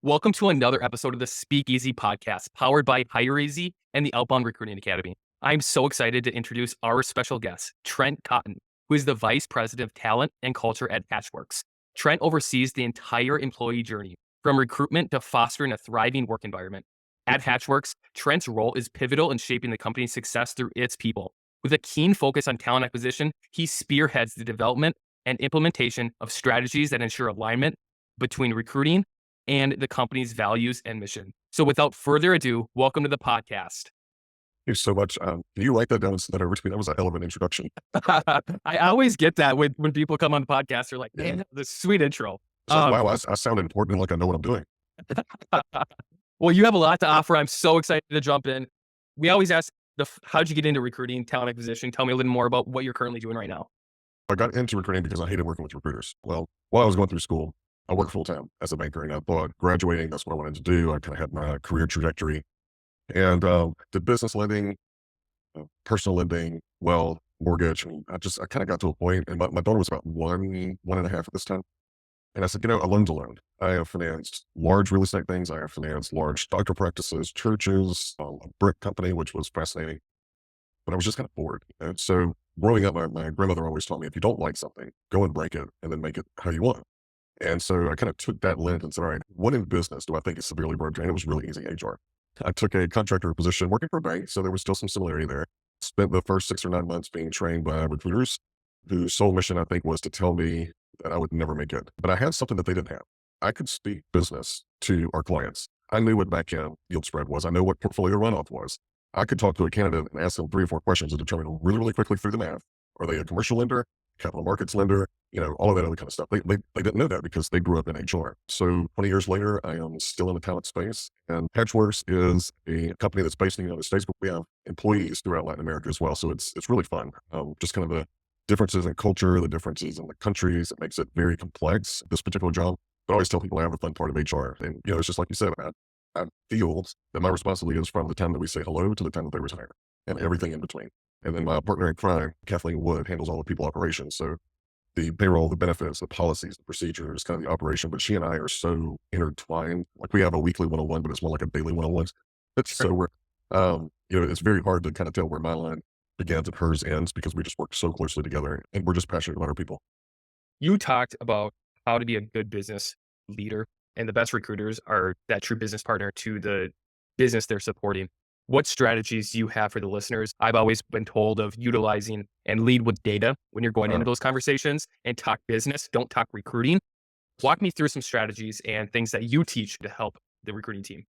Welcome to another episode of the Speakeasy podcast, powered by HireEasy and the Outbound Recruiting Academy. I'm so excited to introduce our special guest, Trent Cotton, who is the Vice President of Talent and Culture at HatchWorks. Trent oversees the entire employee journey, from recruitment to fostering a thriving work environment. At HatchWorks, Trent's role is pivotal in shaping the company's success through its people. With a keen focus on talent acquisition, he spearheads the development and implementation of strategies that ensure alignment between recruiting and the company's values and mission. So without further ado, welcome to the podcast. Thank you so much. Can you write that down and send that over to me? That was a hell of an introduction. I always get that when people come on the podcast, they're like, man, the sweet intro. It's like, wow, I sound important, like I know what I'm doing. Well, you have a lot to offer. I'm so excited to jump in. We always ask, how'd you get into recruiting, talent acquisition? Tell me a little more about what you're currently doing right now. I got into recruiting because I hated working with recruiters. Well, while I was going through school, I worked full time as a banker, and I thought graduating, that's what I wanted to do. I kind of had my career trajectory and did business lending, personal lending, wealth, mortgage. And I kind of got to a point, and my daughter was about one and a half at this time. And I said, a loan's a loan. I have financed large real estate things. I have financed large doctor practices, churches, a brick company, which was fascinating. But I was just kind of bored. And so growing up, my grandmother always taught me, if you don't like something, go and break it and then make it how you want. And so I kind of took that lens and said, all right, what in business do I think is severely broken? And it was really easy, HR. I took a contractor position working for a bank, so there was still some similarity there. Spent the first 6 or 9 months being trained by recruiters whose sole mission, I think, was to tell me that I would never make it. But I had something that they didn't have. I could speak business to our clients. I knew what back-end yield spread was. I know what portfolio runoff was. I could talk to a candidate and ask them 3 or 4 questions and determine really, really quickly through the math. Are they a commercial lender, capital markets lender, all of that other kind of stuff. They didn't know that because they grew up in HR. So 20 years later, I am still in the talent space. And HatchWorks is a company that's based in the United States, but we have employees throughout Latin America as well. So it's really fun. Just kind of the differences in culture, the differences in the countries. It makes it very complex, this particular job. But I always tell people I have the fun part of HR. And, it's just like you said, I feel that my responsibility is from the time that we say hello to the time that they retire and everything in between. And then my partner in crime, Kathleen Wood, handles all the people operations. So the payroll, the benefits, the policies, the procedures, kind of the operation. But she and I are so intertwined. Like we have a weekly 101, but it's more like a daily 101. So we're, it's very hard to kind of tell where my line begins and hers ends because we just work so closely together and we're just passionate about our people. You talked about how to be a good business leader, and the best recruiters are that true business partner to the business they're supporting. What strategies do you have for the listeners? I've always been told of utilizing and lead with data when you're going into those conversations and talk business, don't talk recruiting. Walk me through some strategies and things that you teach to help the recruiting team.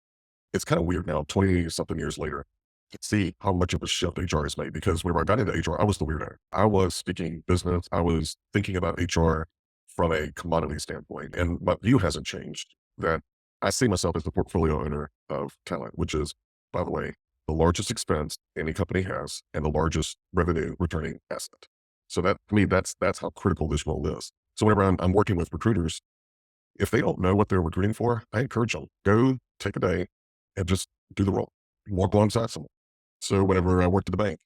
It's kind of weird now, 20 something years later, to see how much of a shift HR has made because whenever I got into HR, I was the weirdo. I was speaking business. I was thinking about HR from a commodity standpoint. And my view hasn't changed that I see myself as the portfolio owner of talent, which is, by the way, the largest expense any company has and the largest revenue returning asset. So that, to me, that's how critical this role is. So whenever I'm working with recruiters, if they don't know what they're recruiting for, I encourage them, go take a day and just do the role, walk alongside someone. So whenever I worked at the bank,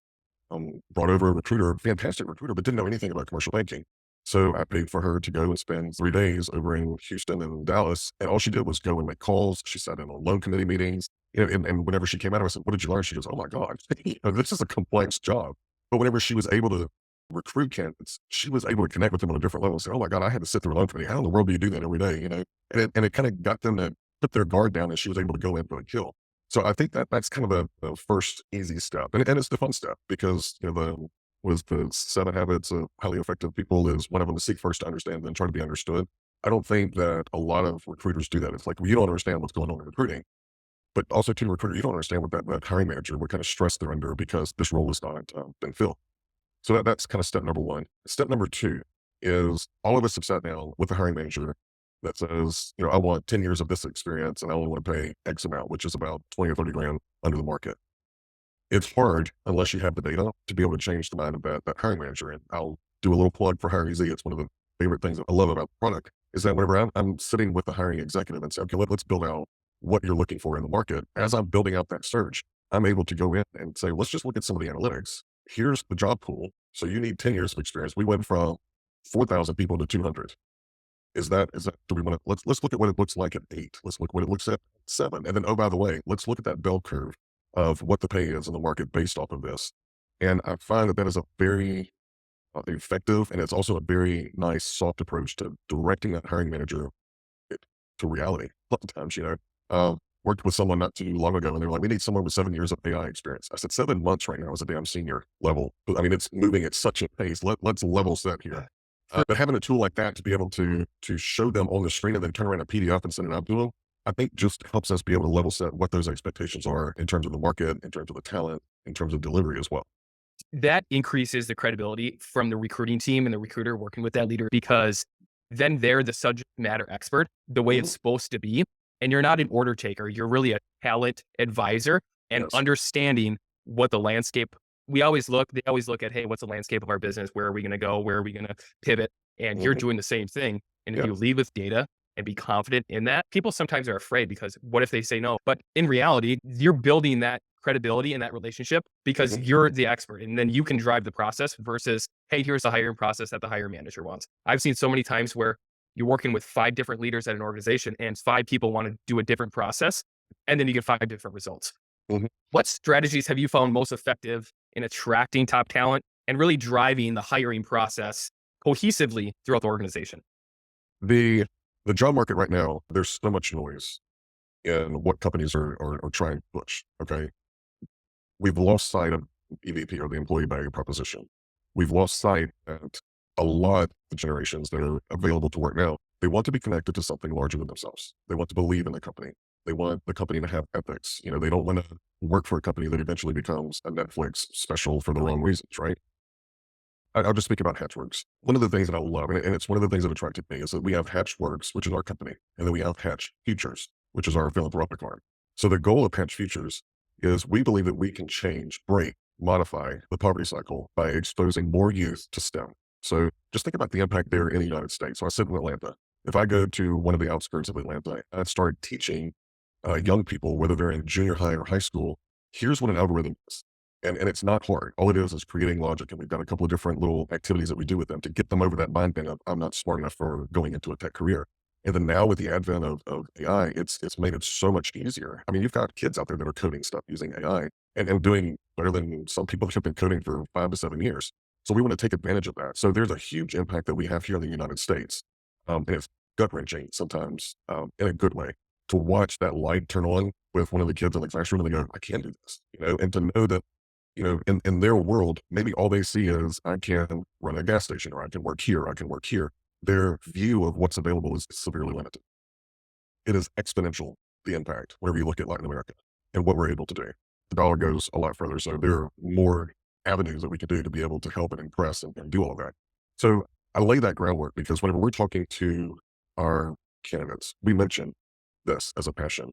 brought over a recruiter, fantastic recruiter, but didn't know anything about commercial banking. So I paid for her to go and spend 3 days over in Houston and Dallas. And all she did was go and make calls. She sat in on loan committee meetings. And whenever she came out, I said, what did you learn? She goes, oh my God, this is a complex job. But whenever she was able to recruit candidates, she was able to connect with them on a different level and say, oh my God, I had to sit through a loan committee. How in the world do you do that every day? And it kind of got them to put their guard down and she was able to go in and kill. So I think that's kind of the first easy step. And it's the fun step because, the 7 habits of highly effective people is one of them to seek first to understand, then try to be understood. I don't think that a lot of recruiters do that. It's like, well, you don't understand what's going on in recruiting, but also to the recruiter, you don't understand what that hiring manager, what kind of stress they're under because this role has not been filled. So that's kind of step number 1. Step number 2 is all of us have sat down with the hiring manager that says, I want 10 years of this experience and I only want to pay X amount, which is about 20 or 30 grand under the market. It's hard unless you have the data to be able to change the mind of that hiring manager. And I'll do a little plug for HireEasy. It's one of the favorite things that I love about the product is that whenever I'm sitting with the hiring executive and say, okay, let's build out what you're looking for in the market. As I'm building out that search, I'm able to go in and say, let's just look at some of the analytics. Here's the job pool. So you need 10 years of experience. We went from 4,000 people to 200. Do we want to, let's look at what it looks like at 8. Let's look what it looks at 7. And then, oh, by the way, let's look at that bell curve of what the pay is in the market based off of this. And I find that that is a very effective, and it's also a very nice soft approach to directing that hiring manager it to reality. A lot of times, worked with someone not too long ago, and they were like, "We need someone with 7 years of AI experience." I said, "7 months right now is a damn senior level." But I mean, it's moving at such a pace. Let's level set here. But having a tool like that to be able to show them on the screen and then turn around a PDF and send it out to them, I think just helps us be able to level set what those expectations are in terms of the market, in terms of the talent, in terms of delivery as well. That increases the credibility from the recruiting team and the recruiter working with that leader because then they're the subject matter expert the way it's Mhm. supposed to be. And you're not an order taker. You're really a talent advisor and Yes. understanding what the landscape. They always look at, hey, what's the landscape of our business? Where are we going to go? Where are we going to pivot? And you're Mhm. doing the same thing. And if Yeah. you lead with data and be confident in that, people sometimes are afraid because what if they say no? But in reality, you're building that credibility in that relationship because Mhm. you're the expert and then you can drive the process versus, hey, here's the hiring process that the hiring manager wants. I've seen so many times where you're working with 5 different leaders at an organization and 5 people want to do a different process and then you get 5 different results. Mhm. What strategies have you found most effective in attracting top talent and really driving the hiring process cohesively throughout the organization? The the job market right now, there's so much noise in what companies are trying to push. Okay. We've lost sight of EVP, or the employee value proposition. We've lost sight that a lot of the generations that are available to work now, they want to be connected to something larger than themselves. They want to believe in the company. They want the company to have ethics. They don't want to work for a company that eventually becomes a Netflix special for the wrong reasons, right? I'll just speak about HatchWorks. One of the things that I love, and it's one of the things that attracted me, is that we have HatchWorks, which is our company, and then we have Hatch Futures, which is our philanthropic arm. So the goal of Hatch Futures is we believe that we can change, break, modify the poverty cycle by exposing more youth to STEM. So just think about the impact there in the United States. So I sit in Atlanta. If I go to one of the outskirts of Atlanta, I start teaching young people, whether they're in junior high or high school, here's what an algorithm is. And it's not hard. All it is creating logic. And we've got a couple of different little activities that we do with them to get them over that mind bend of, I'm not smart enough for going into a tech career. And then now with the advent of AI, it's made it so much easier. I mean, you've got kids out there that are coding stuff using AI and doing better than some people that have been coding for 5 to 7 years. So we want to take advantage of that. So there's a huge impact that we have here in the United States. And it's gut wrenching sometimes, in a good way, to watch that light turn on with one of the kids in the classroom and they go, I can't do this, and to know that in their world, maybe all they see is I can run a gas station, or I can work here, or I can work here. Their view of what's available is severely limited. It is exponential, the impact, whenever you look at Latin America and what we're able to do. The dollar goes a lot further. So there are more avenues that we can do to be able to help and impress and do all of that. So I lay that groundwork because whenever we're talking to our candidates, we mention this as a passion.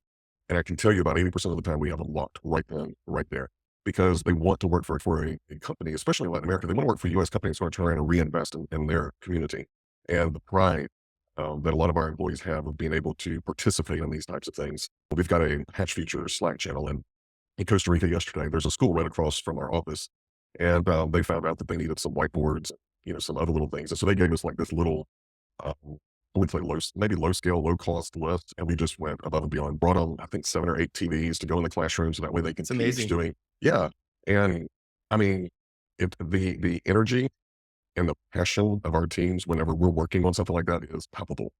And I can tell you about 80% of the time we have them locked right then, right there, because they want to work for a company, especially in Latin America. They want to work for a US company that's going to turn around and reinvest in their community. And the pride that a lot of our employees have of being able to participate in these types of things. We've got a Hatch Futures Slack channel in Costa Rica yesterday. There's a school right across from our office, and they found out that they needed some whiteboards, some other little things. And so they gave us like this little, um, I would say maybe low scale, low cost list. And we just went above and beyond, brought them, I think, 7 or 8 TVs to go in the classroom. So that way they can It's teach amazing. doing, yeah. And I mean, the energy and the passion of our teams whenever we're working on something like that is palpable.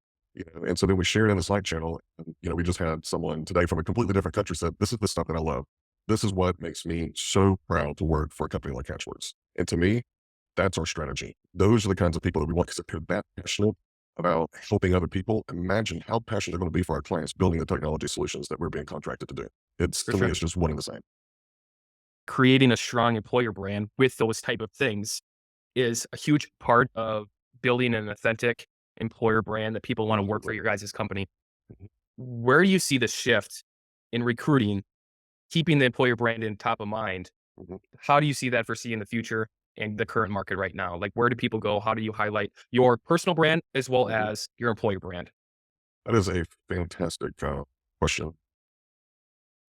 And so then we share it in the Slack channel. And, we just had someone today from a completely different country said, this is the stuff that I love. This is what makes me so proud to work for a company like HatchWorks. And to me, that's our strategy. Those are the kinds of people that we want, because if they're that passionate about helping other people, imagine how passionate they're going to be for our clients building the technology solutions that we're being contracted to do. For To me, sure. it's just one and the same. Creating a strong employer brand with those type of things is a huge part of building an authentic employer brand that people want to work for Absolutely. your guys' company. Mhm. Where do you see the shift in recruiting, keeping the employer brand in top of mind? Mhm. How do you see that foresee the future and the current market right now? Like, where do people go? How do you highlight your personal brand as well Mhm. as your employer brand? That is a fantastic question.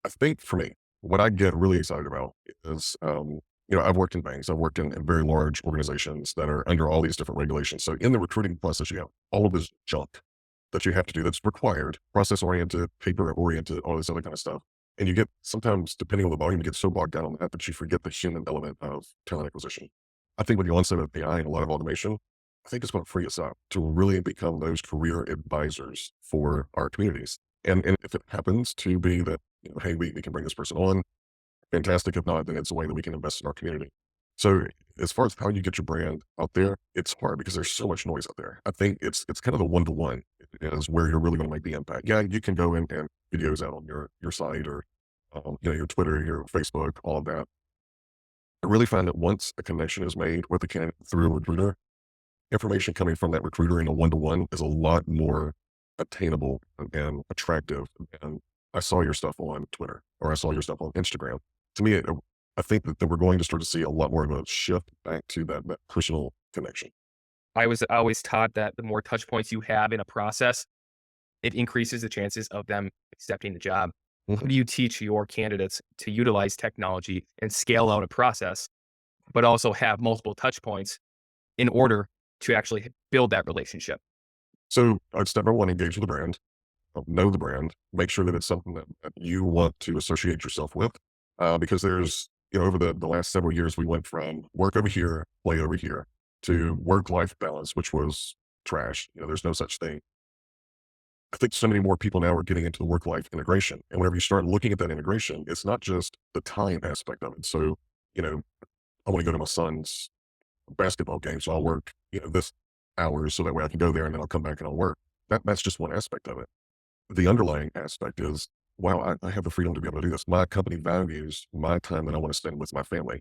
I think for me, what I get really excited about is I've worked in banks, I've worked in very large organizations that are under all these different regulations. So in the recruiting process, you have all of this junk that you have to do that's required, process oriented, paper oriented, all this other kind of stuff. And you get sometimes, depending on the volume, you get so bogged down on that you forget the human element of talent acquisition. I think with the onset of AI and a lot of automation, I think it's going to free us up to really become those career advisors for our communities. And if it happens to be that, hey, we can bring this person on, fantastic. If not, then it's a way that we can invest in our community. So as far as how you get your brand out there, it's hard because there's so much noise out there. I think it's kind of the one-to-one is where you're really going to make the impact. Yeah, you can go and videos out on your site or your Twitter, your Facebook, all of that. I really find that once a connection is made with a candidate through a recruiter, information coming from that recruiter in a one-to-one is a lot more attainable and attractive. And I saw your stuff on Twitter or I saw your stuff on Instagram. To me, I think that we're going to start to see a lot more of a shift back to that personal connection. I was always taught that the more touch points you have in a process, it increases the chances of them accepting the job. How Mhm. do you teach your candidates to utilize technology and scale out a process, but also have multiple touch points in order to actually build that relationship? So step number one, engage with the brand, know the brand, make sure that it's something that you want to associate yourself with. Because there's, over the last several years, we went from work over here, play over here to work-life balance, which was trash. There's no such thing. I think so many more people now are getting into the work-life integration. And whenever you start looking at that integration, it's not just the time aspect of it. So, you know, I want to go to my son's basketball game. So I'll work, this hours so that way I can go there and then I'll come back and I'll work. That's just one aspect of it. The underlying aspect is, wow, I have the freedom to be able to do this. My company values my time that I want to spend with my family.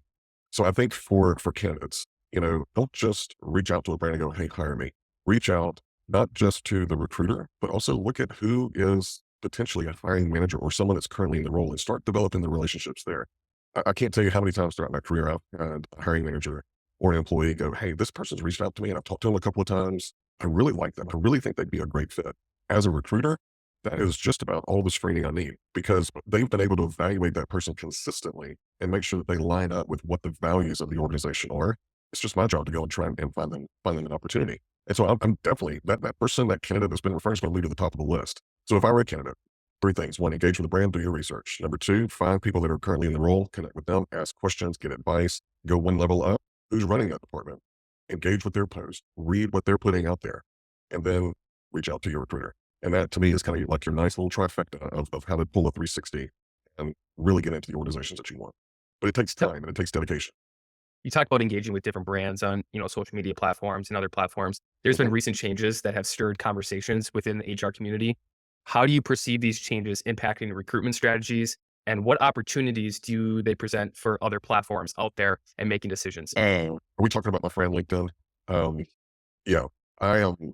So I think for candidates, don't just reach out to a brand and go, hey, hire me. Reach out not just to the recruiter, but also look at who is potentially a hiring manager or someone that's currently in the role and start developing the relationships there. I can't tell you how many times throughout my career I've had a hiring manager or an employee go, hey, this person's reached out to me and I've talked to them a couple of times. I really like them. I really think they'd be a great fit. As a recruiter, that is just about all the screening I need because they've been able to evaluate that person consistently and make sure that they line up with what the values of the organization are. It's just my job to go and try and find them an opportunity. And so I'm definitely that person, that candidate that's been referred is going to lead to the top of the list. So if I were a candidate, three things: one, engage with the brand, do your research. Number two, find people that are currently in the role, connect with them, ask questions, get advice, go one level up. Who's running that department? Engage with their post, read what they're putting out there, and then reach out to your recruiter. And that to me is kind of like your nice little trifecta of how to pull a 360 and really get into the organizations that you want. But it takes Yep. time and it takes dedication. You talk about engaging with different brands on, social media platforms and other platforms. There's been Mhm. recent changes that have stirred conversations within the HR community. How do you perceive these changes impacting recruitment strategies, and what opportunities do they present for other platforms out there and making decisions? Are we talking about my friend LinkedIn? Um, yeah, I am.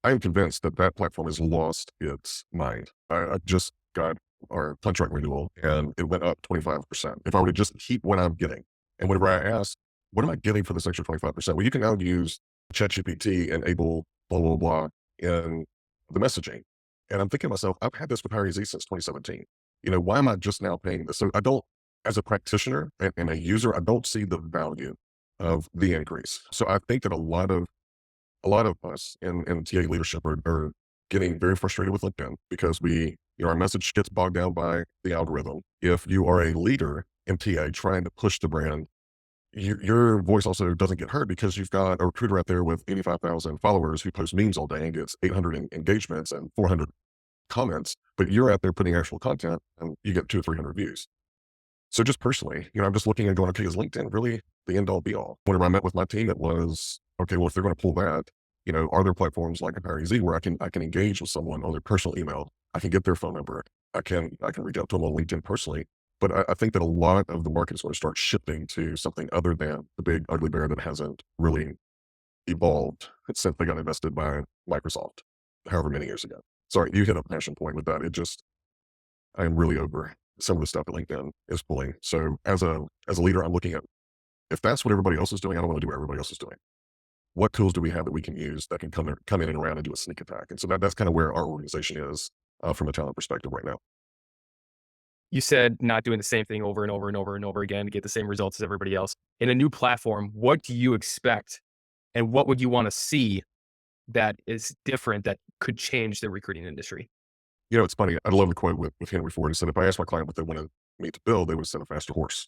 I am convinced that that platform has lost its mind. I just got our contract renewal and it went up 25%. If I were to just keep what I'm getting, and whenever I ask, what am I getting for this extra 25%? Well, you can now use ChatGPT and able blah, blah, blah in the messaging. And I'm thinking to myself, I've had this with Harry Z since 2017. Why am I just now paying this? So I don't, as a practitioner and a user, I don't see the value of the increase. So I think that a lot of us in TA leadership are getting very frustrated with LinkedIn because our message gets bogged down by the algorithm. If you are a leader in TA trying to push the brand, your voice also doesn't get heard because you've got a recruiter out there with 85,000 followers who posts memes all day and gets 800 engagements and 400 comments, but you're out there putting actual content and you get 200 or 300 views. So just personally, I'm just looking and going, okay, is LinkedIn really the end all be all? Whenever I met with my team, it was, okay, well, if they're going to pull that, are there platforms like Harry Z where I can engage with someone on their personal email? I can get their phone number. I can reach out to them on LinkedIn personally. But I think that a lot of the market is going to start shifting to something other than the big ugly bear that hasn't really evolved since they got invested by Microsoft, however many years ago. Sorry, you hit a passion point with that. I am really over some of the stuff that LinkedIn is pulling. So as a leader, I'm looking at, if that's what everybody else is doing, I don't want to do what everybody else is doing. What tools do we have that we can use that can come in and around and do a sneak attack? And so that's kind of where our organization is from a talent perspective right now. You said not doing the same thing over and over and over and over again to get the same results as everybody else. In a new platform, what do you expect and what would you want to see that is different that could change the recruiting industry? It's funny. I love the quote with Henry Ford. He said, if I asked my client what they wanted me to build, they would have said a faster horse.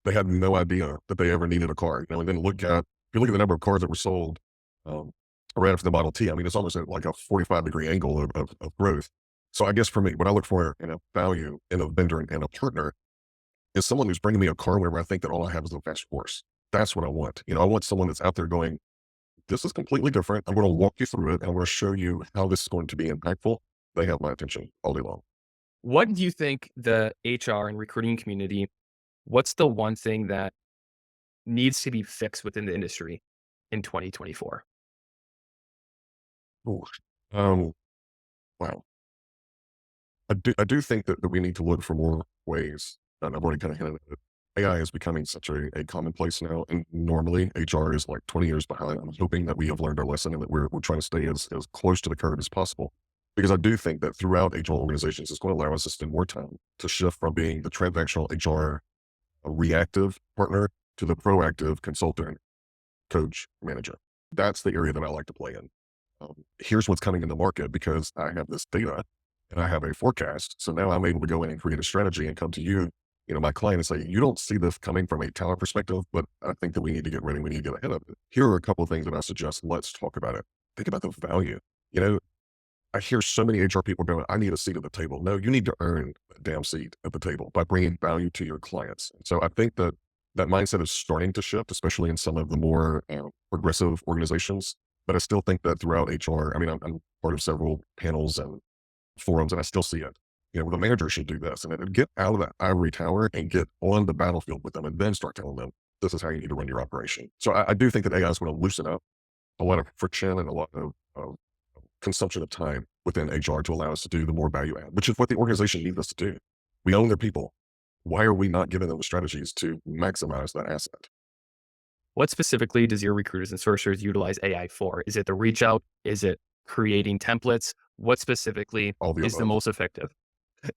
They had no idea that they ever needed a car. And then if you look at the number of cars that were sold right after the Model T, I mean, it's almost at like a 45-degree angle of growth. So I guess for me, what I look for in a value in a vendor and a partner is someone who's bringing me a car whenever I think that all I have is a fast horse. That's what I want. I want someone that's out there going, this is completely different. I'm going to walk you through it. And I'm going to show you how this is going to be impactful. They have my attention all day long. What do you think the HR and recruiting community, what's the one thing that needs to be fixed within the industry in 2024? Ooh. Um, wow. I do think that we need to look for more ways, and I've already kind of hinted at it. AI is becoming such a commonplace now, and normally HR is like 20 years behind. I'm hoping that we have learned our lesson and that we're trying to stay as close to the curve as possible. Because I do think that throughout HR organizations, it's going to allow us to spend more time to shift from being the transactional HR reactive partner to the proactive consultant, coach, manager. That's the area that I like to play in. Here's what's coming in the market because I have this data and I have a forecast. So now I'm able to go in and create a strategy and come to you, my client, and say, you don't see this coming from a talent perspective, but I think that we need to get ready. We need to get ahead of it. Here are a couple of things that I suggest. Let's talk about it. Think about the value. I hear so many HR people going, I need a seat at the table. No, you need to earn a damn seat at the table by bringing value to your clients. And so I think that that mindset is starting to shift, especially in some of the more progressive organizations. But I still think that throughout HR, I mean, I'm part of several panels and forums, and I still see it. The manager should do this and then get out of that ivory tower and get on the battlefield with them and then start telling them, this is how you need to run your operation. So I do think that AI is going to loosen up a lot of friction and a lot of consumption of time within HR to allow us to do the more value add, which is what the organization needs us to do. We own their people. Why are we not giving them the strategies to maximize that asset? What specifically does your recruiters and sourcers utilize AI for? Is it the reach out? Is it creating templates? What specifically All the is the above, most effective?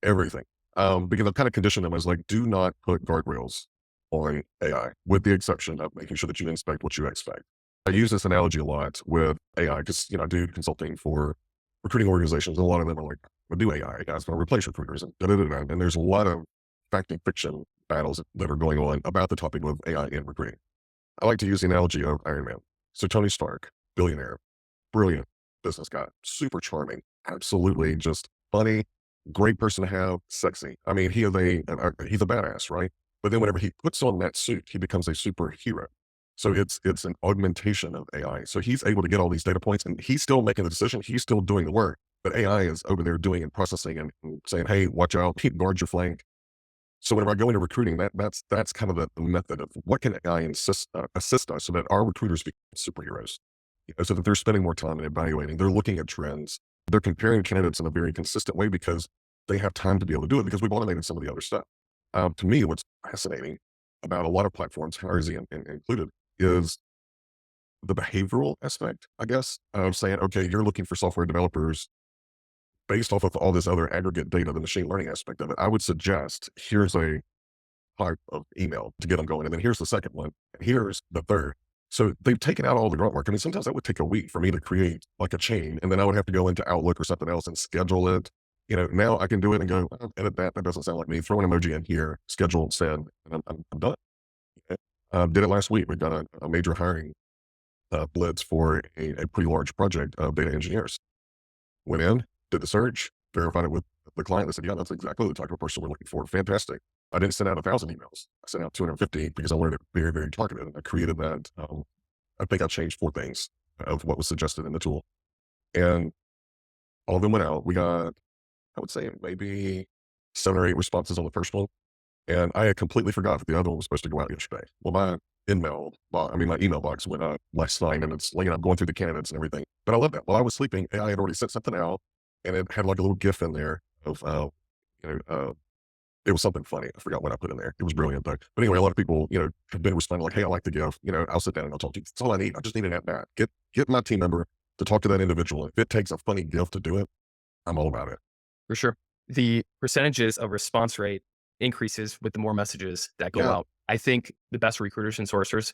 everything. Because I've kind of conditioned them as like, do not put guardrails on AI, with the exception of making sure that you inspect what you expect. I use this analogy a lot with AI because, I do consulting for recruiting organizations. And a lot of them are like, well, do AI. AI's going to replace recruiters. And there's a lot of fact and fiction battles that are going on about the topic of AI in recruiting. I like to use the analogy of Iron Man. So Tony Stark, billionaire, brilliant business guy, super charming, absolutely just funny, great person to have, sexy. I mean, he's a badass, right? But then whenever he puts on that suit, he becomes a superhero. So it's an augmentation of AI. So he's able to get all these data points and he's still making the decision. He's still doing the work, but AI is over there doing and processing and saying, hey, watch out, guard your flank. So whenever I go into recruiting, that's kind of the method of what can AI assist us so that our recruiters become superheroes, so that they're spending more time in evaluating, they're looking at trends, they're comparing candidates in a very consistent way because they have time to be able to do it because we've automated some of the other stuff. To me, what's fascinating about a lot of platforms, Hairzy included, is the behavioral aspect, I guess, of saying, okay, you're looking for software developers based off of all this other aggregate data, the machine learning aspect of it. I would suggest here's a type of email to get them going. And then here's the second one. And here's the third. So they've taken out all the grunt work. I mean, sometimes that would take a week for me to create like a chain. And then I would have to go into Outlook or something else and schedule it. Now I can do it and go, "Oh, edit that. That doesn't sound like me. Throw an emoji in here, schedule, send, and I'm done." Did it last week. We've got a major hiring blitz for a pretty large project of data engineers. Went in, did the search, verified it with the client. They said, yeah, that's exactly the type of person we're looking for. Fantastic. I didn't send out 1,000 emails. I sent out 250 because I wanted it very, very targeted. And I created that. I think I changed 4 things of what was suggested in the tool. And all of them went out. We got, I would say, maybe 7 or 8 responses on the first one. And I had completely forgot that the other one was supposed to go out yesterday. Well, my email box went up last night and it's like, I'm going through the candidates and everything. But I love that. While I was sleeping, AI had already sent something out and it had like a little GIF in there of, it was something funny. I forgot what I put in there. It was brilliant though. But anyway, a lot of people, have been responding like, hey, I like the GIF. I'll sit down and I'll talk to you. That's all I need. I just need an at-bat. Get my team member to talk to that individual. If it takes a funny GIF to do it, I'm all about it. For sure. The percentages of response rate increases with the more messages that go Yeah. out. I think the best recruiters and sourcers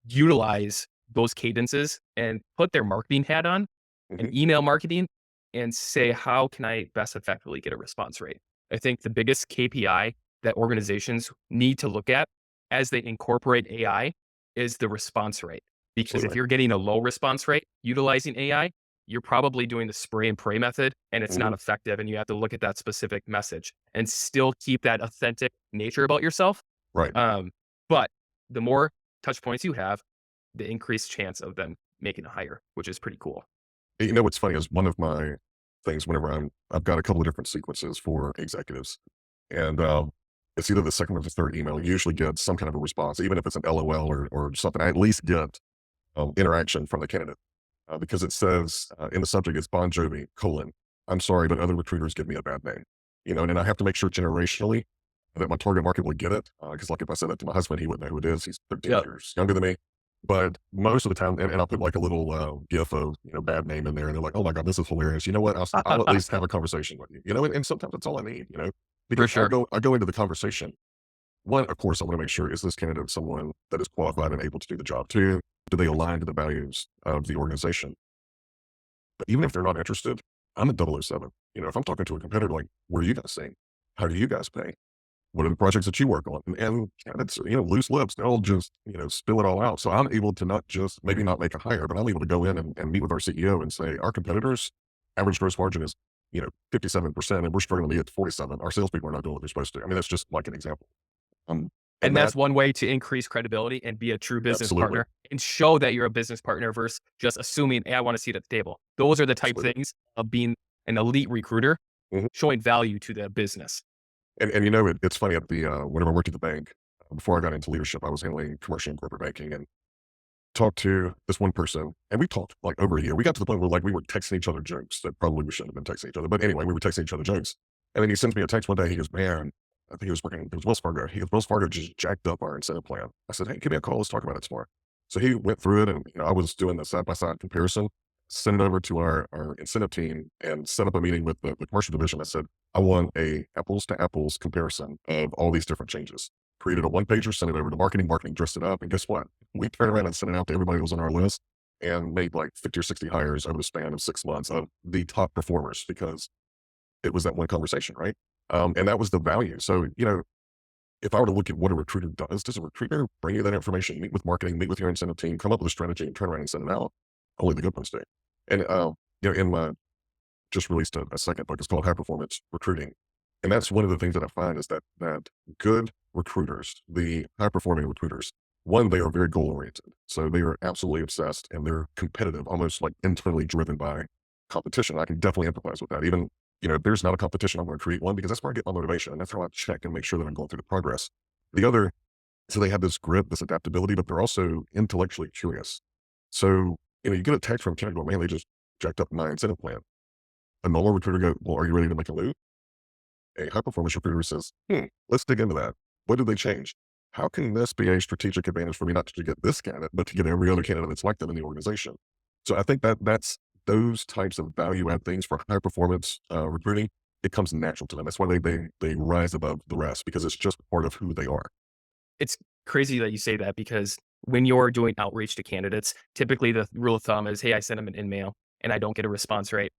utilize those cadences and put their marketing hat on and Hmm. email marketing and say, how can I best effectively get a response rate? I think the biggest KPI that organizations need to look at as they incorporate AI is the response rate. Because if Absolutely. you're getting a low response rate utilizing AI, you're probably doing the spray and pray method and it's Hmm. not effective. And you have to look at that specific message and still keep that authentic nature about yourself. Right. Um, but the more touch points you have, the increased chance of them making a hire, which is pretty cool. You know what's funny is one of my things whenever I've got a couple of different sequences for executives, and it's either the second or the third email. You usually get some kind of a response, even if it's an LOL or something. I at least get interaction from the candidate because it says in the subject it's Bon Jovi colon. I'm sorry, but other recruiters give me a bad name. You know, and then I have to make sure generationally that my target market would get it. Because, like, if I said that to my husband, he wouldn't know who it is. He's 13 Yeah. years younger than me. But most of the time, and I'll put like a little gif of, bad name in there, and they're like, "Oh my god, this is hilarious." You know what? I'll at least have a conversation with you. And sometimes that's all I need. For Because sure. I go into the conversation. One, of course, I want to make sure, is this candidate someone that is qualified and able to do the job? Two, do they align to the values of the organization? But even if they're not interested, I'm a 007. If I'm talking to a competitor, like, what are you guys saying? How do you guys pay? What are the projects that you work on? And candidates, loose lips, they'll just, spill it all out. So I'm able to not just maybe not make a hire, but I'm able to go in and meet with our CEO and say, our competitors, average gross margin is, 57%, and we're struggling to get to 47. Our salespeople are not doing what they're supposed to. I mean, that's just like an example. And And that, that's one way to increase credibility and be a true business absolutely, partner and show that you're a business partner versus just assuming, hey, I want to see it at the table. Those are the type absolutely. things of being an elite recruiter, Mhm. showing value to the business. And it's funny at the, whenever I worked at the bank, before I got into leadership, I was handling commercial and corporate banking, and talked to this one person, and we talked like over a year. We got to the point where, like, we were texting each other jokes that probably we shouldn't have been texting each other. But anyway, we were texting each other jokes. And then he sends me a text one day. He goes, "Man," I think he was working, it was Wells Fargo. He goes, "Wells Fargo just jacked up our incentive plan." I said, "Hey, give me a call. Let's talk about it tomorrow." So he went through it, and I was doing the side by side comparison, sent it over to our incentive team, and set up a meeting with the commercial division. I said, "I want a apples to apples comparison of all these different changes." Created a one pager, sent it over to marketing. Marketing dressed it up, and guess what? We turned around and sent it out to everybody that was on our list, and made like 50 or 60 hires over the span of 6 months of the top performers, because it was that one conversation, right? And that was the value. So, if I were to look at what a recruiter does a recruiter bring you that information, meet with marketing, meet with your incentive team, come up with a strategy, and turn around and send it out? Only the good ones do. And, in my just released a second book. It's called High Performance Recruiting. And that's one of the things that I find, is that good recruiters, the high performing recruiters, one, they are very goal oriented. So they are absolutely obsessed, and they're competitive, almost like internally driven by competition. I can definitely empathize with that. Even, if there's not a competition, I'm going to create one, because that's where I get my motivation. And that's how I check and make sure that I'm going through the progress. The other, so they have this grit, this adaptability, but they're also intellectually curious. So, you get a text from a candidate going, "Man, they just jacked up my incentive plan." A normal recruiter go, "Well, are you ready to make a move?" A high performance recruiter says, "Let's dig into that. What did they change? How can this be a strategic advantage for me, not to get this candidate, but to get every other candidate that's like them in the organization?" So I think that's those types of value add things for high performance recruiting. It comes natural to them. That's why they rise above the rest, because it's just part of who they are. It's crazy that you say that because when you're doing outreach to candidates, typically the rule of thumb is, hey, I send them an email and I don't get a response rate.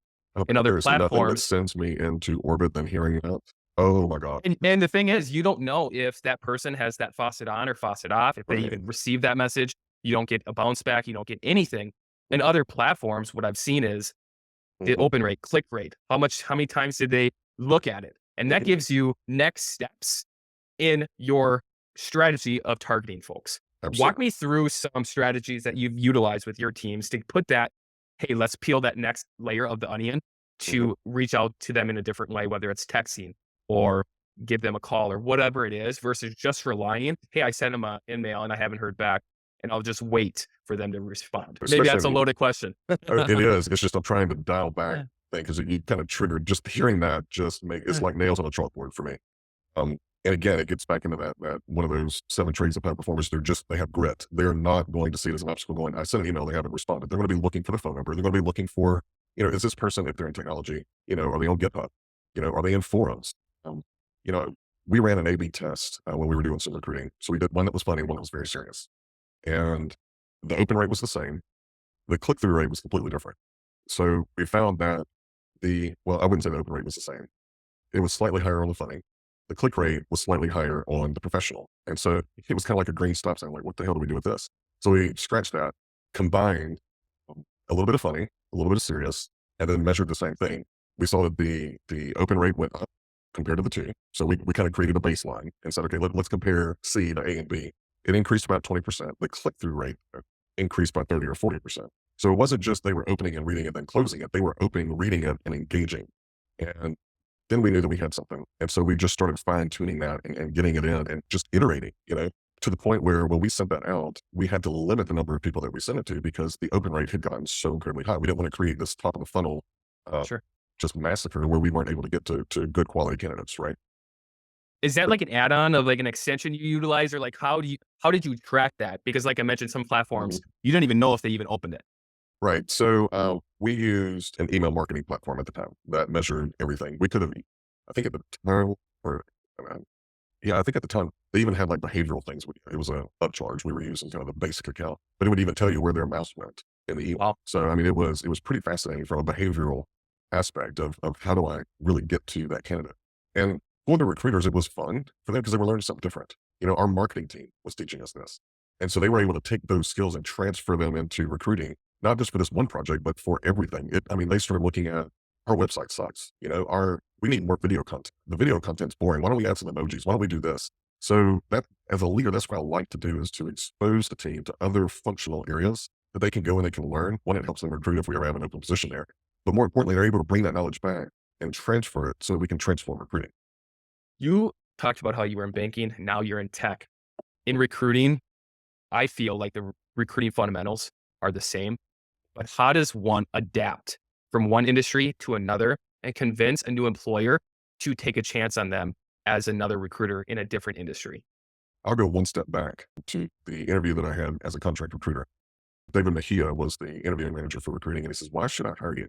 In other There is nothing that platforms, sends me into orbit than hearing that. Oh my God. and the thing is, you don't know if that person has that faucet on or faucet off, if they Right. even receive that message. You don't get a bounce back, you don't get anything. In other platforms, what I've seen is the Mhm. open rate, click rate, how many times did they look at it? And that gives you next steps in your strategy of targeting folks. Walk Absolutely. me through some strategies that you've utilized with your teams to put that, hey, let's peel that next layer of the onion Mhm. to reach out to them in a different way, whether it's texting or give them a call or whatever it is, versus just relying, hey, I sent them an email and I haven't heard back, and I'll just wait for them to respond. Maybe Especially that's in a the loaded question. It is. It's just I'm trying to dial back thing, because you kind of triggered, just hearing that just it's like nails on a chalkboard for me. And again, it gets back into that one of those 7 traits of high performers. They have grit. They're not going to see it as an obstacle going, "I sent an email, they haven't responded." They're going to be looking for the phone number. They're going to be looking for, is this person, if they're in technology, are they on GitHub? Are they in forums? Um, you know, we ran an A/B test when we were doing some recruiting. So we did one that was funny, one that was very serious, and the open rate was the same. The click through rate was completely different. So we found that I wouldn't say the open rate was the same. It was slightly higher on the funny. The click rate was slightly higher on the professional. And so it was kind of like a green stop sign. Like, what the hell do we do with this? So we scratched that, combined a little bit of funny, a little bit of serious, and then measured the same thing. We saw that the open rate went up compared to the two. So we kind of created a baseline and said, okay, let's compare C to A and B. It increased about 20%. The click through rate increased by 30 or 40%. So it wasn't just they were opening and reading it, then closing it. They were opening, reading it, and engaging. And then we knew that we had something. And so we just started fine tuning that and getting it in and just iterating, to the point where when we sent that out, we had to limit the number of people that we sent it to because the open rate had gotten so incredibly high. We didn't want to create this top of the funnel, uh, Sure. just massacre where we weren't able to get to good quality candidates, right? Is that like an add-on of like an extension you utilize, or like how did you track that? Because like I mentioned, some platforms you don't even know if they even opened it. Right. So we used an email marketing platform at the time that measured everything. We could have, I think at the time, or uh, yeah, I think at the time they even had like behavioral things. It was a upcharge. We were using kind of the basic account, but it would even tell you where their mouse went in the email. Wow. So I mean, it was pretty fascinating from a behavioral aspect of how do I really get to that candidate. And for the recruiters, it was fun for them because they were learning something different. Our marketing team was teaching us this, and so they were able to take those skills and transfer them into recruiting, not just for this one project, but for everything. I mean, they started looking at our website sucks. We need more video content. The video content's boring. Why don't we add some emojis? Why don't we do this? So that, as a leader, that's what I like to do, is to expose the team to other functional areas that they can go and they can learn. One, it helps them recruit if we ever have an open position there. But more importantly, they're able to bring that knowledge back and transfer it so that we can transform recruiting. You talked about how you were in banking, now you're in tech. In recruiting, I feel like the recruiting fundamentals are the same, but how does one adapt from one industry to another and convince a new employer to take a chance on them as another recruiter in a different industry? I'll go one step back to the interview that I had as a contract recruiter. David Mejia was the interviewing manager for recruiting, and he says, "Why should I hire you?"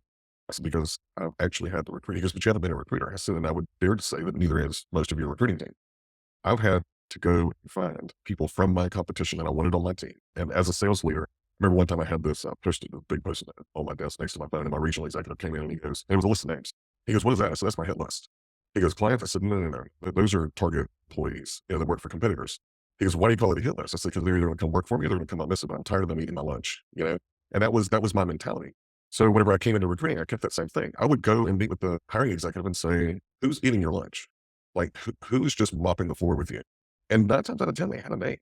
I said, "Because I've actually had the recruiting." He goes, "But you haven't been a recruiter." I said, "And I would dare to say that neither has most of your recruiting team." I've had to go and find people from my competition that I wanted on my team. And as a sales leader, I remember one time I had this posted, a big post on my desk next to my phone, and my regional executive came in and he goes, and it was a list of names. He goes, "What is that?" I said, "That's my hit list." He goes, "Clients?" I said, "No, no, no. Those are target employees, that work for competitors." He goes, "Why do you call it a hit list?" I said, "Because they're either going to come work for me or they're going to come out miss it, but I'm tired of them eating my lunch. And that was my mentality. So whenever I came into recruiting, I kept that same thing. I would go and meet with the hiring executive and say, "Who's eating your lunch? Like, who's just mopping the floor with you?" And 9 times out of 10, they had a name.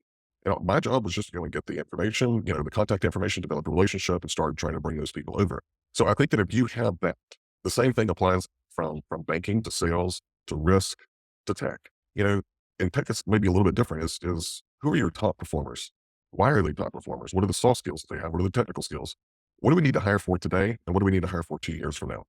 My job was just to go and get the information, the contact information, develop a relationship, and start trying to bring those people over. So I think that if you have that, the same thing applies from banking to sales to risk to tech. And tech is maybe a little bit different. Is who are your top performers? Why are they top performers? What are the soft skills that they have? What are the technical skills? What do we need to hire for today? And what do we need to hire for 2 years from now?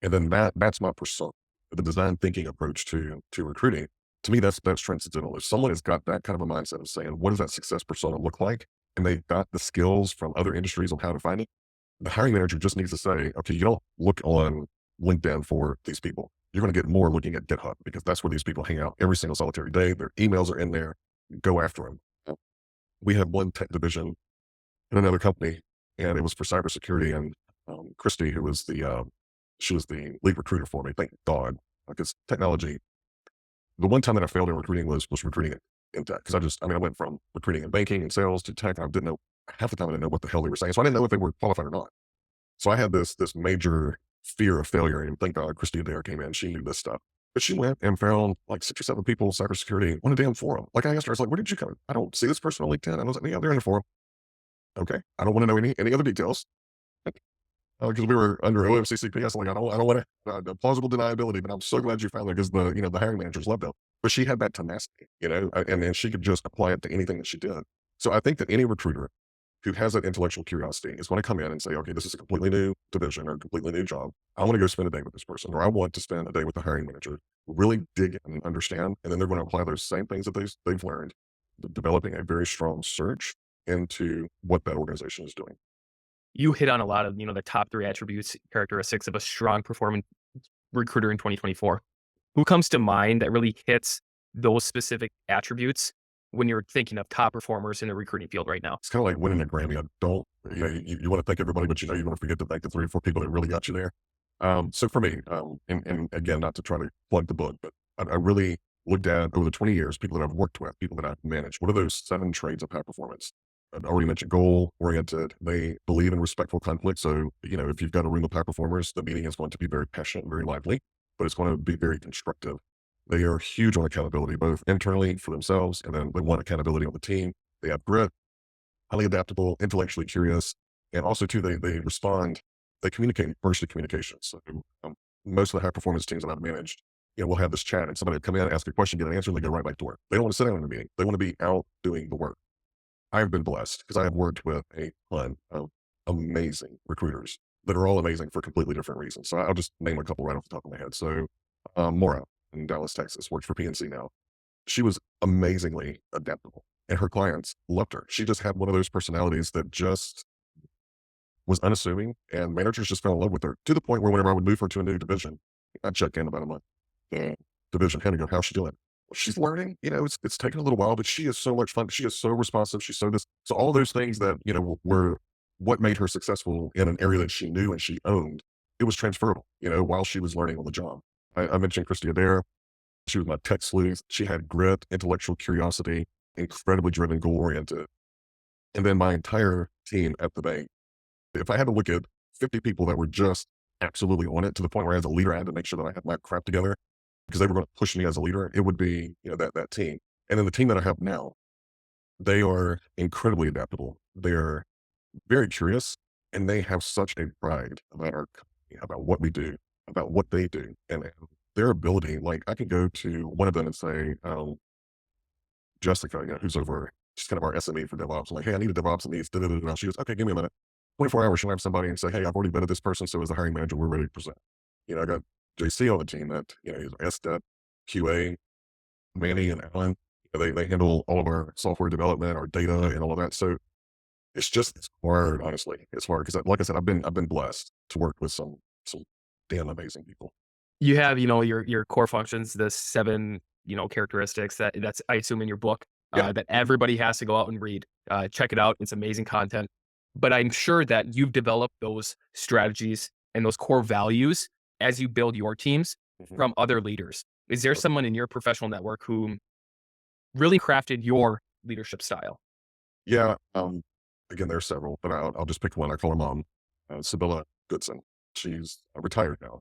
And then that's my persona, the design thinking approach to recruiting. To me, that's transcendental. If someone has got that kind of a mindset of saying, what does that success persona look like? And they've got the skills from other industries on how to find it, the hiring manager just needs to say, okay, you don't look on LinkedIn for these people. You're going to get more looking at GitHub because that's where these people hang out every single solitary day. Their emails are in there. Go after them. We had one tech division in another company, and it was for cybersecurity. And Christy, who was she was the lead recruiter for me. Thank God, because technology. The one time that I failed in recruiting was recruiting in tech because I went from recruiting in banking and sales to tech. And I didn't know half the time. I didn't know what the hell they were saying, so I didn't know if they were qualified or not. So I had this major fear of failure. And thank God, Christy Adair came in. She knew this stuff. But she went and found like 6 or 7 people in cybersecurity on a damn forum. Like I asked her, I was like, "Where did you come? I don't see this person on LinkedIn." And I was like, "Yeah, they're in the forum." Okay. I don't want to know any other details. Because we were under OFCCP. I was like, I don't want to, plausible deniability, but I'm so glad you found it because the hiring managers loved it. But she had that tenacity, and she could just apply it to anything that she did. So I think that any recruiter who has that intellectual curiosity is going to come in and say, okay, this is a completely new division or a completely new job. I want to go spend a day with this person, or I want to spend a day with the hiring manager, really dig in and understand. And then they're going to apply those same things that they've learned, developing a very strong search into what that organization is doing. You hit on a lot of, the top three attributes, characteristics of a strong performing recruiter in 2024. Who comes to mind that really hits those specific attributes when you're thinking of top performers in the recruiting field right now? It's kind of like winning a Grammy. I don't, you want to thank everybody, but you want to forget to thank the 3 or 4 people that really got you there. So for me, and again, not to try to plug the book, but I really looked at over the 20 years, people that I've worked with, people that I've managed. What are those 7 traits of high performance? I already mentioned goal oriented. They believe in respectful conflict. So, if you've got a room of high performers, the meeting is going to be very passionate, very lively, but it's going to be very constructive. They are huge on accountability, both internally for themselves, and then they want accountability on the team. They have grit, highly adaptable, intellectually curious, and also too, they respond, they communicate burst of communication. So most of the high performance teams that I've managed, we'll have this chat and somebody will come in, ask a question, get an answer, and they go right back to work. They don't want to sit down in a meeting. They want to be out doing the work. I have been blessed because I have worked with a ton of amazing recruiters that are all amazing for completely different reasons. So I'll just name a couple right off the top of my head. So Maura in Dallas, Texas, works for PNC now. She was amazingly adaptable and her clients loved her. She just had one of those personalities that just was unassuming and managers just fell in love with her to the point where whenever I would move her to a new division, I'd check in about a month. Yeah. Division head and go, how's she doing? Well, she's learning, it's taken a little while, but she is so much fun. She is so responsive. She's so this. So all those things that, were what made her successful in an area that she knew and she owned, it was transferable, while she was learning on the job. I mentioned Christy Adair. She was my tech sleuth. She had grit, intellectual curiosity, incredibly driven, goal oriented. And then my entire team at the bank, if I had to look at 50 people that were just absolutely on it to the point where as a leader, I had to make sure that I had my crap together because they were going to push me as a leader, it would be, that team. And then the team that I have now, they are incredibly adaptable. They're very curious and they have such a pride about our company, about what we do, about what they do, and their ability. Like I could go to one of them and say, Jessica, who's over, she's kind of our SME for DevOps. I'm like, hey, I need a DevOps and these. Da, da, da, da. She goes, okay, give me a minute. 24 hours, she'll have somebody and say, hey, I've already vetted this person. So as the hiring manager, we're ready to present. I got JC on the team that, he's SDEP, QA, Manny and Alan. They handle all of our software development, our data and all of that. So it's hard, honestly. It's hard because like I said, I've been blessed to work with some damn amazing people. You have, your core functions, the 7, characteristics that's I assume in your book, Yeah. that everybody has to go out and read. Check it out. It's amazing content. But I'm sure that you've developed those strategies and those core values as you build your teams Mhm. from other leaders. Is there Okay. someone in your professional network who really crafted your leadership style? Yeah. Again, there are several, but I'll just pick one. I call her mom, Sibylla Goodson. She's retired now,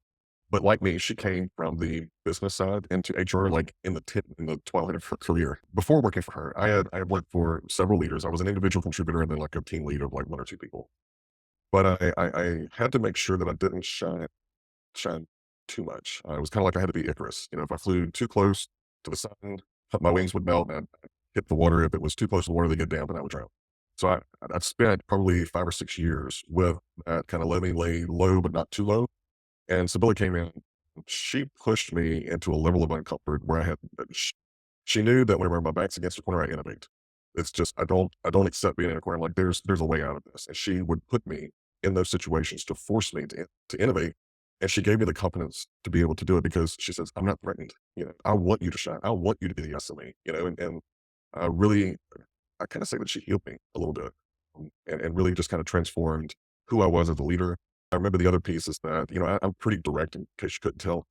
but like me, she came from the business side into HR, like in the twilight of her career. Before working for her, I had worked for several leaders. I was an individual contributor and then like a team lead of like 1 or 2 people. But I had to make sure that I didn't shine too much. It was kind of like I had to be Icarus. If I flew too close to the sun, my wings would melt and I'd hit the water. If it was too close to the water, they'd get damp and I would drown. So I've spent probably 5 or 6 years with that kind of let me lay low, but not too low. And Sibylla came in. She pushed me into a level of uncomfort where she knew that whenever my back's against the corner, I innovate. It's just I don't accept being in a corner. I'm like, there's a way out of this. And she would put me in those situations to force me to innovate. And she gave me the confidence to be able to do it because she says, I'm not threatened. I want you to shine. I want you to be the SME, and I really, I kind of say that she healed me a little bit, and really just kind of transformed who I was as a leader. I remember the other piece is that, I'm pretty direct in case you couldn't tell.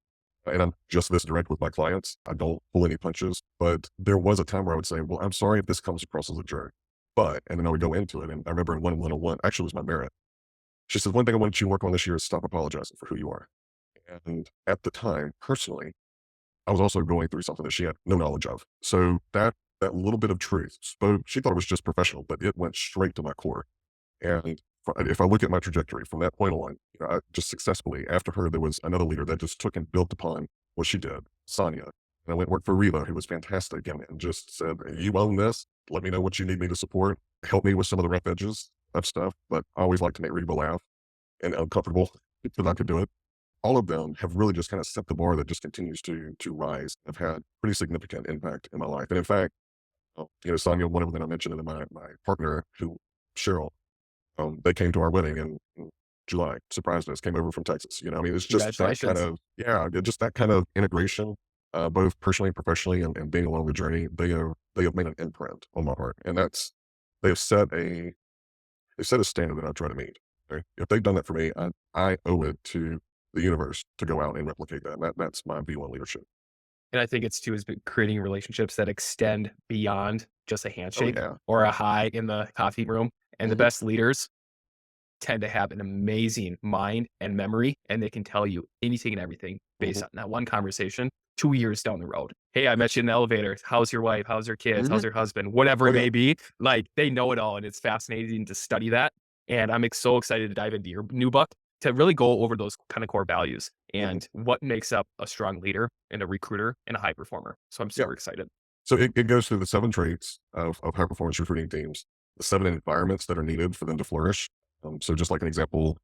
And I'm just this direct with my clients. I don't pull any punches, but there was a time where I would say, well, I'm sorry if this comes across as a jerk, and then I would go into it. And I remember in 1-on-1, actually it was my merit. She said, one thing I want you to work on this year is stop apologizing for who you are. And at the time, personally, I was also going through something that she had no knowledge of. So that little bit of truth spoke, she thought it was just professional, but it went straight to my core. And if I look at my trajectory from that point on, I just successfully, after her, there was another leader that just took and built upon what she did, Sonia. And I went and worked for Reva, who was fantastic, and just said, you own this. Let me know what you need me to support. Help me with some of the rough edges of stuff. But I always like to make Reva laugh and uncomfortable because I could do it. All of them have really just kind of set the bar that just continues to rise. Have had pretty significant impact in my life. And in fact, Sonia, one of them that I mentioned, and my partner, who Cheryl, they came to our wedding in July, surprised us, came over from Texas. I mean, it's just that kind Congratulations. of, yeah, just that kind of integration. both personally and professionally, and being along the journey. They have made an imprint on my heart, and they have set a they set a standard that I try to meet. Okay? If they've done that for me, I owe it to the universe to go out and replicate that. That's my B1 leadership. And I think it's too is creating relationships that extend beyond just a Oh handshake yeah. or a hi in the coffee room. And the Mhm. best leaders tend to have an amazing mind and memory, and they can tell you anything and everything based Mhm. on that one conversation 2 years down the road. Hey, I met you in the elevator. How's your wife? How's your kids? How's Mhm. your husband? Whatever Oh it yeah. may be. Like they know it all, and it's fascinating to study that. And I'm so excited to dive into your new book to really go over those kind of core values Mhm. and what makes up a strong leader and a recruiter and a high performer. So I'm Yeah. super excited. So it goes through the 7 traits of high performance recruiting teams, the 7 environments that are needed for them to flourish. So just like an example,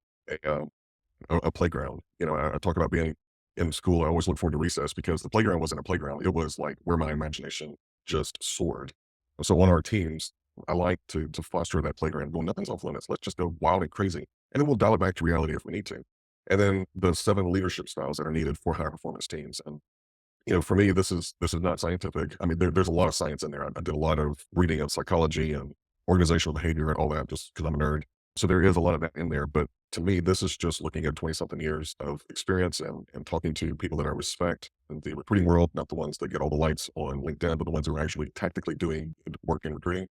a playground. I talk about being in school. I always look forward to recess because the playground wasn't a playground. It was like where my imagination just soared. So on our teams, I like to foster that playground. Well, nothing's off limits. Let's just go wild and crazy, and then we'll dial it back to reality if we need to. And then the 7 leadership styles that are needed for high performance teams. And for me, this is not scientific. I mean, there's a lot of science in there. I did a lot of reading of psychology and organizational behavior and all that, just because I'm a nerd. So there is a lot of that in there. But to me, this is just looking at 20 something years of experience and talking to people that I respect in the recruiting world, not the ones that get all the lights on LinkedIn, but the ones who are actually tactically doing work in recruiting.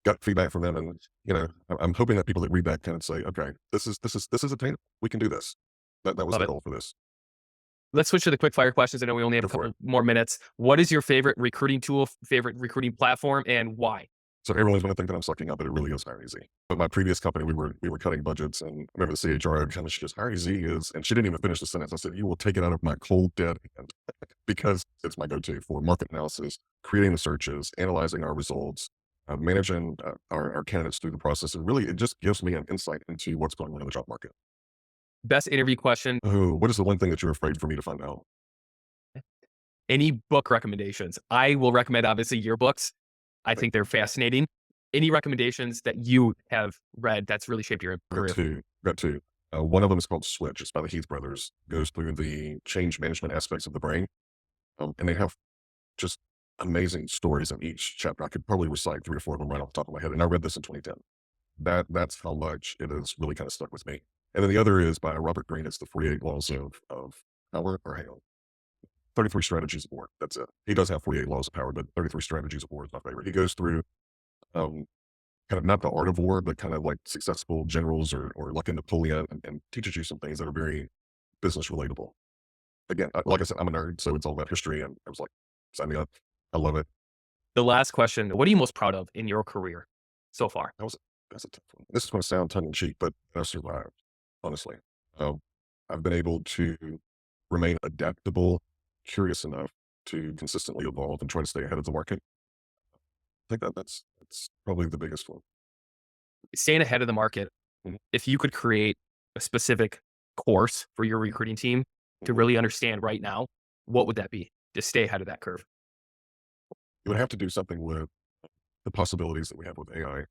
Got feedback from them, and I'm hoping that people that read that kind of say, okay, this is attainable. We can do this. That was Love the it. goal for this. Let's switch to the quick fire questions. I know we only have Go a for it. couple more minutes. What is your favorite recruiting tool, favorite recruiting platform, and why? So everyone's going to think that I'm sucking up, but it really is Hire Easy. But my previous company, we were cutting budgets, and I remember the CHRO kind of she goes, Hire Easy is, and she didn't even finish the sentence. I said, you will take it out of my cold dead hand because it's my go-to for market analysis, creating the searches, analyzing our results, managing our candidates through the process, and really it just gives me an insight into what's going on in the job market. Best interview question. Oh, what is the one thing that you're afraid for me to find out? Any book recommendations? I will recommend obviously your books. I Like, think they're fascinating. Any recommendations that you have read that's really shaped your got career? two, got two. One of them is called Switch. It's by the Heath brothers. Goes through the change management aspects of the brain. And they have just amazing stories in each chapter. I could probably recite 3 or 4 of them right off the top of my head, and I read this in 2010. That's how much it has really kinda stuck with me. And then the other is by Robert Greene. It's the 48 Laws of Power, or hang on, 33 Strategies of War. That's it. He does have 48 Laws of Power, but 33 Strategies of War is my favorite. He goes through, um, kind of not the art of war, but kind of like successful generals or like a Napoleon, and teaches you some things that are very business relatable. Again, like I said, I'm a nerd, so it's all about history, and I was like, "Sign me up." I love it. The last question. What are you most proud of in your career so far? That was that's a tough one. This is gonna sound tongue in cheek, but I survived, honestly. Um, I've been able to remain adaptable, curious enough to consistently evolve and try to stay ahead of the market. I think that's probably the biggest one. Staying ahead of the market. Mhm, If you could create a specific course for your recruiting team to mhm. really understand right now, what would that be to stay ahead of that curve? It would have to do something with the possibilities that we have with AI, and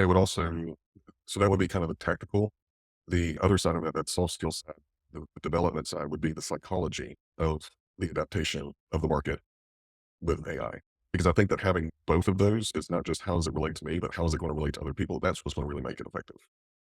it would also so that would be kind of the tactical. The other side of it, that soft skill side, the development side would be the psychology of the adaptation of the market with AI. Because I think that having both of those is not just how does it relate to me, but how is it going to relate to other people? That's what's going to really make it effective.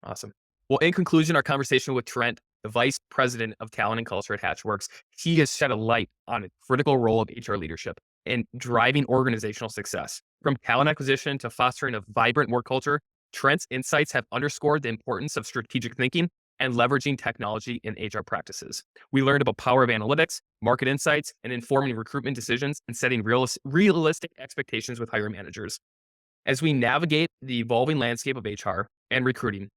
Awesome. Well, in conclusion, our conversation with Trent, the Vice President of Talent and Culture at HatchWorks, he has shed a light on a critical role of HR leadership in driving organizational success. From talent acquisition to fostering a vibrant work culture, Trent's insights have underscored the importance of strategic thinking and leveraging technology in HR practices. We learned about power of analytics, market insights, and informing recruitment decisions and setting realistic expectations with hiring managers. As we navigate the evolving landscape of HR and recruiting,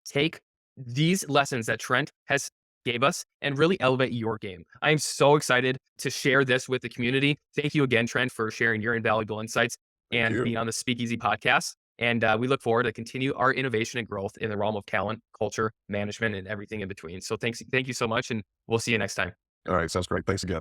take these lessons that Trent has gave us and really elevate your game. I am so excited to share this with the community. Thank you again, Trent, for sharing your invaluable insights Thank and you. being on the Speakeasy podcast. And we look forward to continue our innovation and growth in the realm of talent, culture, management, and everything in between. So thank you so much, and we'll see you next time. All right. Sounds great. Thanks again.